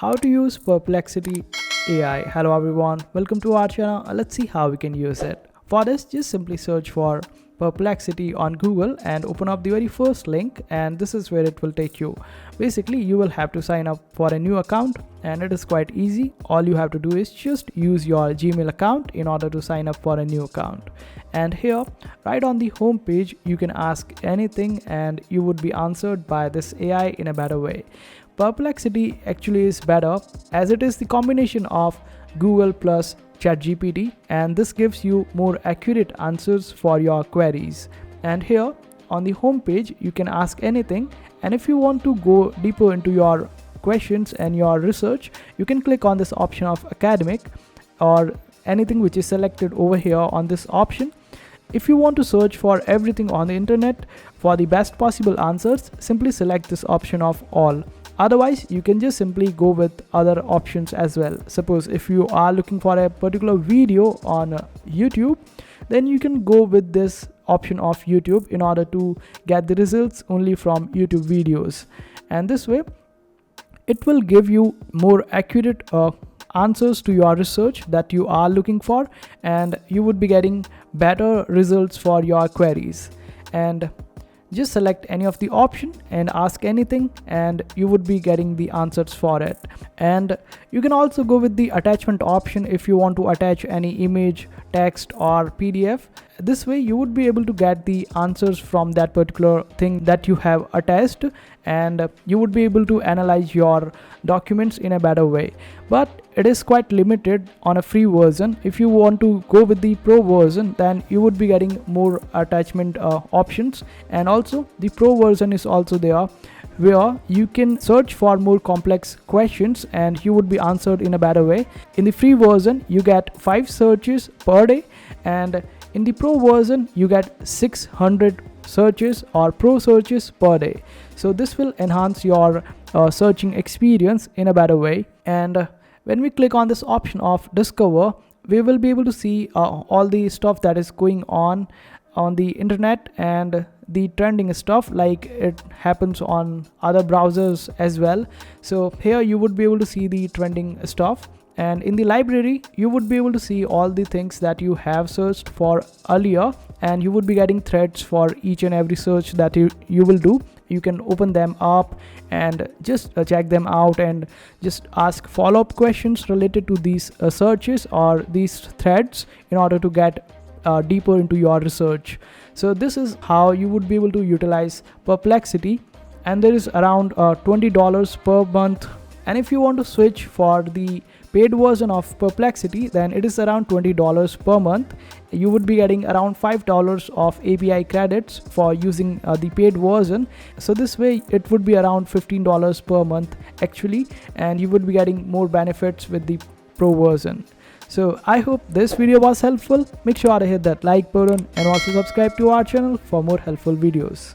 How to use Perplexity AI. Hello everyone, welcome to our channel. Let's see how we can use it. For this, just simply search for Perplexity on Google and open up the very first link, and this is where it will take you. Basically, you will have to sign up for a new account, and it is quite easy. All you have to do is just use your Gmail account in order to sign up for a new account. And here, right on the home page, you can ask anything and you would be answered by this AI in a better way. Perplexity actually is better as it is the combination of Google plus ChatGPT, and this gives you more accurate answers for your queries. And here on the home page, you can ask anything, and if you want to go deeper into your questions and your research, you can click on this option of academic or anything which is selected over here on this option. If you want to search for everything on the internet for the best possible answers, simply select this option of all. Otherwise, you can just simply go with other options as well. Suppose if you are looking for a particular video on YouTube, then you can go with this option of YouTube in order to get the results only from YouTube videos. And this way, it will give you more accurate answers to your research that you are looking for, and you would be getting better results for your queries. And just select any of the option and ask anything, and you would be getting the answers for it. And you can also go with the attachment option if you want to attach any image, text or PDF. This way you would be able to get the answers from that particular thing that you have attached, and you would be able to analyze your documents in a better way. But it is quite limited on a free version. If you want to go with the pro version, then you would be getting more attachment options, and also the pro version is also there where you can search for more complex questions and you would be answered in a better way. In the free version, you get 5 searches per day, and in the pro version, you get 600 searches or pro searches per day. So this will enhance your searching experience in a better way. And when we click on this option of discover, we will be able to see all the stuff that is going on the internet and the trending stuff, like it happens on other browsers as well. So here you would be able to see the trending stuff. And in the library, you would be able to see all the things that you have searched for earlier, and you would be getting threads for each and every search that you will do. You can open them up and just check them out and just ask follow-up questions related to these searches or these threads in order to get deeper into your research. So this is how you would be able to utilize Perplexity, and there is around $20 per month. And if you want to switch for the paid version of Perplexity, then it is around $20 per month. You would be getting around $5 of API credits for using the paid version. So this way it would be around $15 per month actually, and you would be getting more benefits with the pro version. So I hope this video was helpful. Make sure to hit that like button and also subscribe to our channel for more helpful videos.